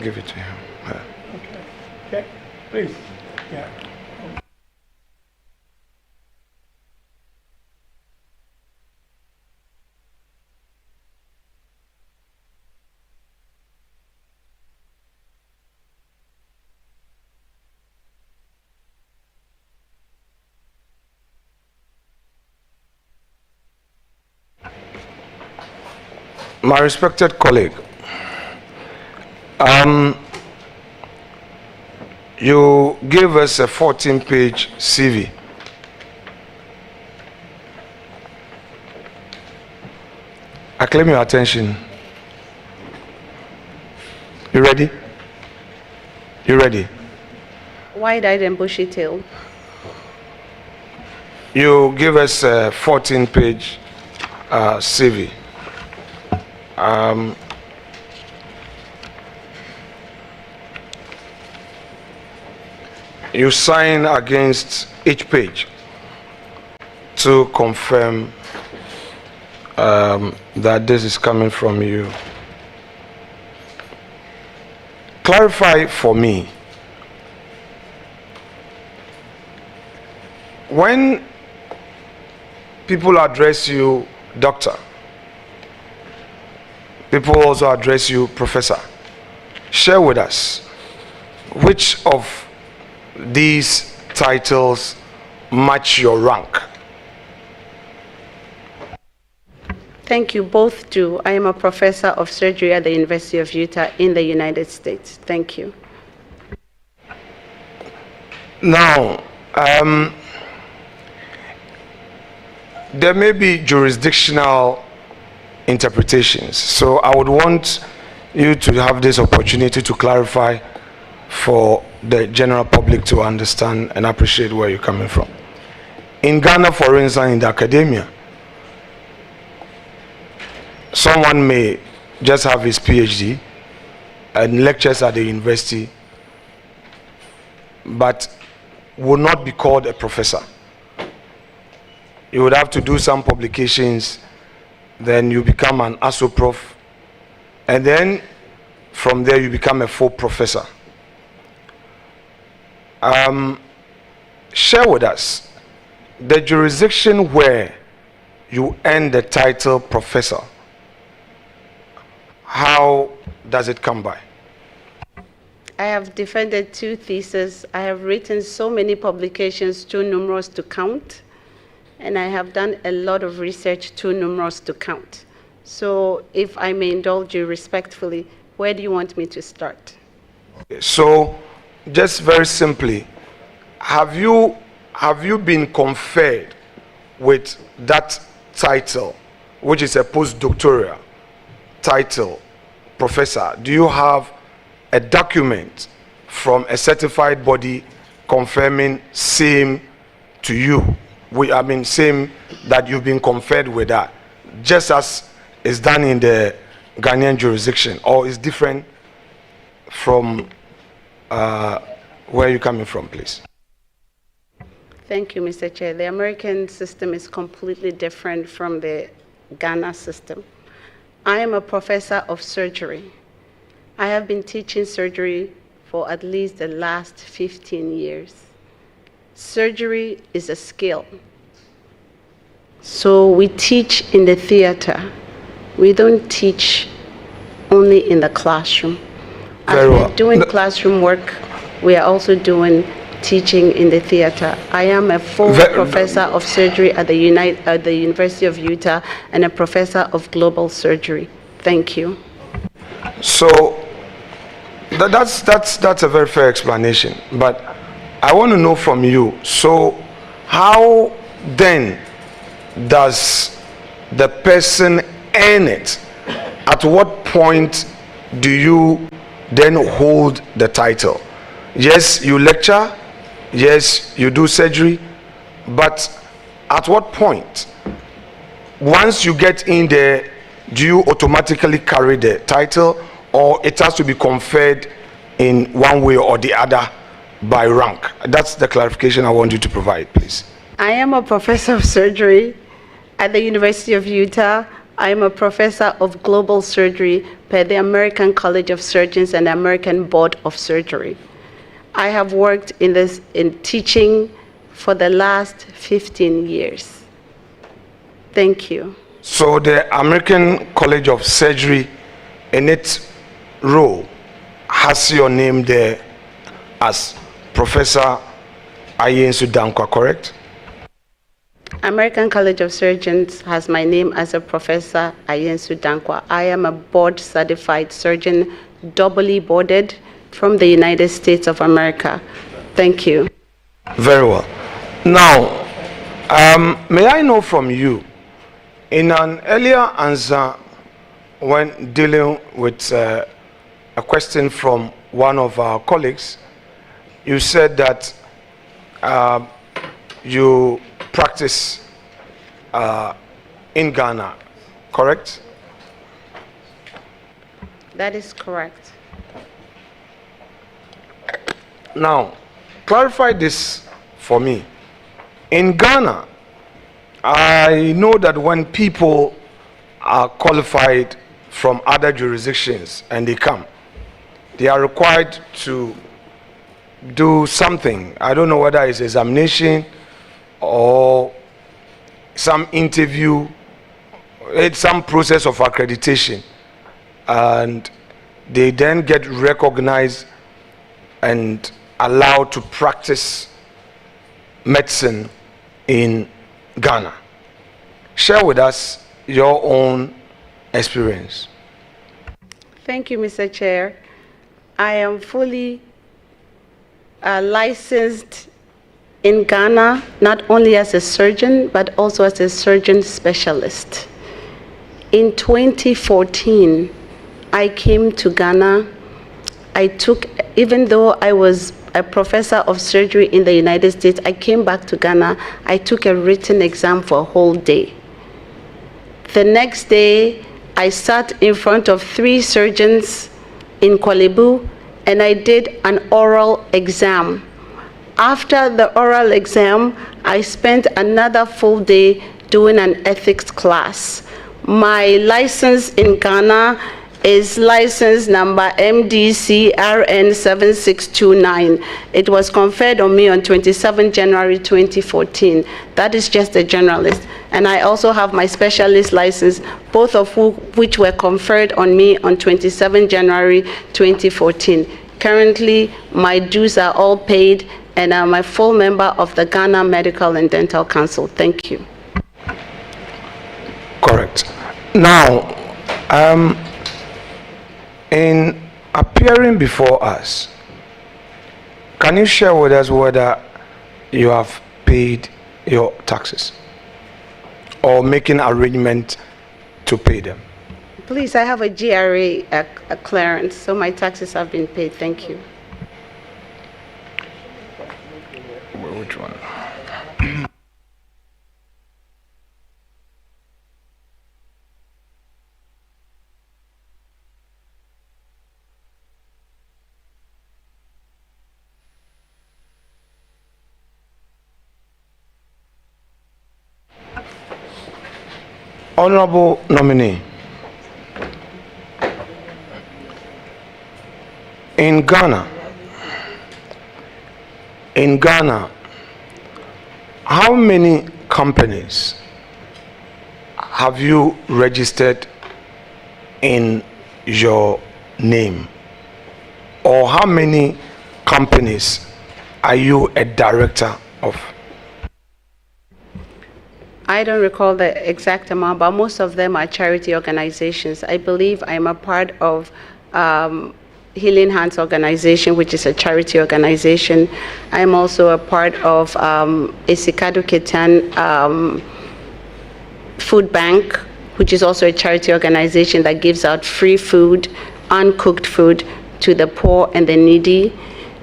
Give it to him. Okay, please. Yeah. My respected colleague, you gave us a 14-page CV. I claim your attention. You ready? You ready? Wide-eyed and bushy-tailed. You give us a 14-page CV. You sign against each page to confirm that this is coming from you. Clarify for me, when people address you doctor, people also address you professor. Share with us which of these titles match your rank. Thank you. Both do. I am a professor of surgery at the University of Utah in the United States. Thank you. Now, there may be jurisdictional interpretations, so I would want you to have this opportunity to clarify for the general public to understand and appreciate where you're coming from. In Ghana, for instance, in the academia, someone may just have his PhD and lectures at the university, but will not be called a professor. You would have to do some publications, then you become an ASO-prof, and then from there you become a full professor. Share with us the jurisdiction where you earn the title professor. How does it come by? I have defended 2 theses. I have written so many publications, too numerous to count. And I have done a lot of research, too numerous to count. So if I may indulge you respectfully, where do you want me to start? Okay, so just very simply, have you been conferred with that title, which is a postdoctoral title, professor? Do you have a document from a certified body confirming same to you? Same that you've been conferred with that, just as is done in the Ghanaian jurisdiction, or is different from where you're coming from, please? Thank you, Mr. Chair. The American system is completely different from the Ghana system. I am a professor of surgery. I have been teaching surgery for at least the last 15 years. Surgery is a skill. So we teach in the theater. We don't teach only in the classroom. As we're doing classroom work, we are also doing teaching in the theater. I am a full professor of surgery at the University of Utah and a professor of global surgery. Thank you. So that's a very fair explanation, but I want to know from you, so how then does the person earn it? At what point do you then hold the title? Yes, you lecture, yes, you do surgery, but at what point, once you get in there, do you automatically carry the title, or it has to be conferred in one way or the other by rank? That's the clarification I want you to provide, please. I am a professor of surgery at the University of Utah. I am a professor of global surgery per the American College of Surgeons and the American Board of Surgery. I have worked in teaching for the last 15 years. Thank you. So the American College of Surgery, in its role, has your name there as Professor Ayensu-Danquah, correct? American College of Surgeons has my name as a Professor Ayensu-Danquah. I am a board-certified surgeon, doubly boarded from the United States of America. Thank you. Very well. Now, may I know from you, in an earlier answer when dealing with a question from one of our colleagues, you said that you practice in Ghana, correct? That is correct. Now, clarify this for me. In Ghana, I know that when people are qualified from other jurisdictions and they come, they are required to do something. I don't know whether it's examination or some interview, it's some process of accreditation, and they then get recognized and allowed to practice medicine in Ghana. Share with us your own experience. Thank you, Mr. Chair. I am fully licensed in Ghana, not only as a surgeon, but also as a surgeon specialist. In 2014, I came to Ghana. Even though I was a professor of surgery in the United States, I came back to Ghana. I took a written exam for a whole day. The next day, I sat in front of 3 surgeons in Kwalebu, and I did an oral exam. After the oral exam, I spent another full day doing an ethics class. My license in Ghana is license number MDCRN 7629. It was conferred on me on 27 January 2014. That is just a generalist. And I also have my specialist license, both of which were conferred on me on 27 January 2014. Currently, my dues are all paid, and I'm a full member of the Ghana Medical and Dental Council. Thank you. Correct. Now, in appearing before us, can you share with us whether you have paid your taxes or making arrangement to pay them? Please, I have a GRA clearance, so my taxes have been paid. Thank you. Which one? Honorable nominee, in Ghana, how many companies have you registered in your name? Or how many companies are you a director of? I don't recall the exact amount, but most of them are charity organizations. I believe I'm a part of Healing Hands organization, which is a charity organization. I'm also a part of Esikado Ketan Food Bank, which is also a charity organization that gives out free food, uncooked food to the poor and the needy.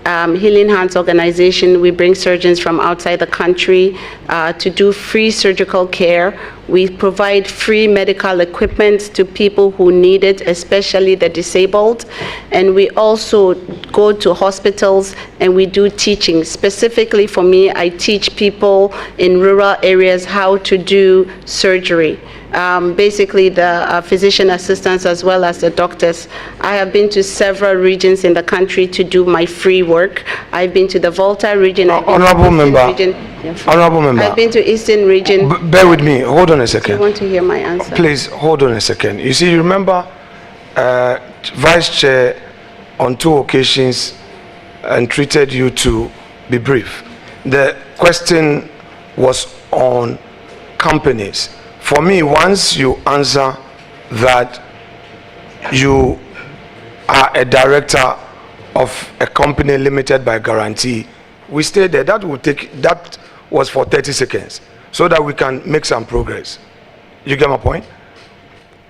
Healing Hands organization, we bring surgeons from outside the country to do free surgical care. We provide free medical equipment to people who need it, especially the disabled. And we also go to hospitals and we do teaching. Specifically for me, I teach people in rural areas how to do surgery. basically the physician assistants as well as the doctors. I have been to several regions in the country to do my free work. I've been to the Volta region. Honorable member. Honorable member. I've been to Eastern region. Bear with me. Hold on a Do second. you want to hear my answer? Please, hold on a second. You see, you remember Vice Chair on 2 occasions entreated you to be brief. The question was on companies. For me, once you answer that you are a director of a company limited by guarantee, we stay there. That was for 30 seconds so that we can make some progress. You get my point?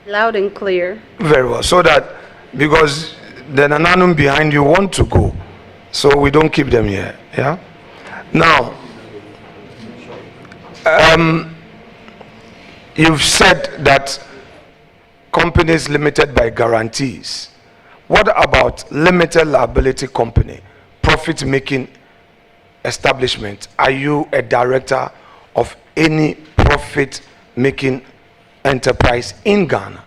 Loud and clear. Very well. So that, because the nananum behind you want to go, so we don't keep them here. Yeah. Now, you've said that companies limited by guarantees. What about limited liability company, profit-making establishment? Are you a director of any profit-making enterprise in Ghana?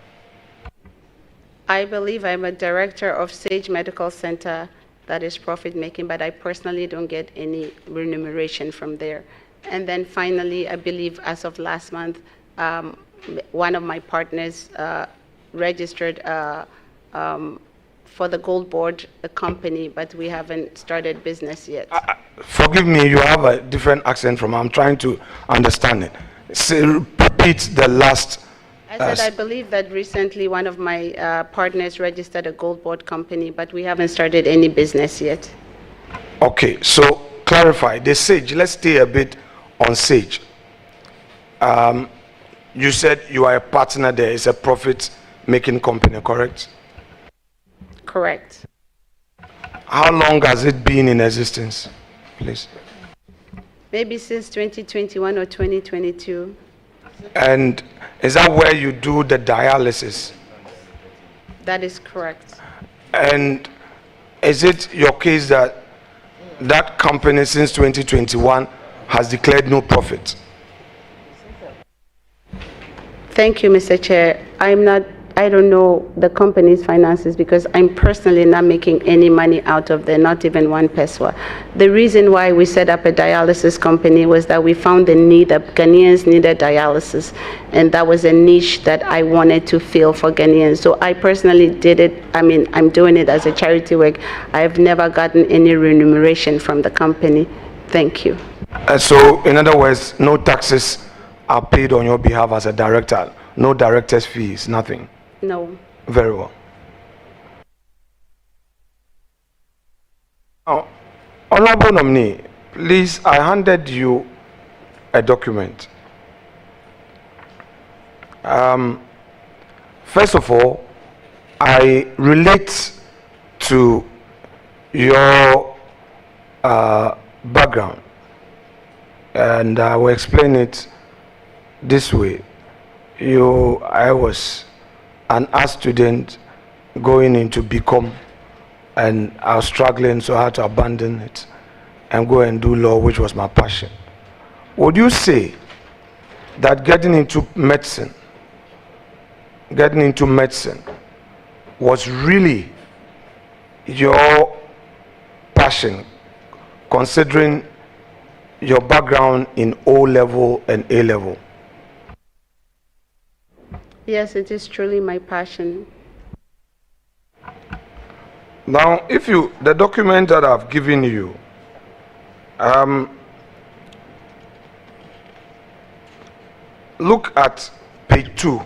I believe I'm a director of Sage Medical Center that is profit-making, but I personally don't get any remuneration from there. And then finally, I believe as of last month, one of my partners registered for the Gold Board company, but we haven't started business yet. Forgive me, you have a different accent from, I'm trying to understand it. Repeat the last. I said I believe that recently one of my partners registered a Gold Board company, but we haven't started any business yet. Okay, so clarify, the Sage, let's stay a bit on Sage. You said you are a partner there, it's a profit-making company, correct? Correct. How long has it been in existence, please? Maybe since 2021 or 2022. And is that where you do the dialysis? That is correct. And is it your case that that company since 2021 has declared no profit? Thank you, Mr. Chair. I don't know the company's finances because I'm personally not making any money out of there, not even 1 peso. The reason why we set up a dialysis company was that we found the need that Ghanaians needed dialysis, and that was a niche that I wanted to fill for Ghanaians. So I personally did it. I mean, I'm doing it as a charity work. I've never gotten any remuneration from the company. Thank you. So, in other words, no taxes are paid on your behalf as a director, no director's fees, nothing? No. Very well. Now, Honorable Nominee, please, I handed you a document. First of all, I relate to your background, and I will explain it this way. I was an art student going into BCom, and I was struggling, so I had to abandon it and go and do law, which was my passion. Would you say that getting into medicine was really your passion, considering your background in O-level and A-level? Yes, it is truly my passion. Now, the document that I've given you, look at page 2.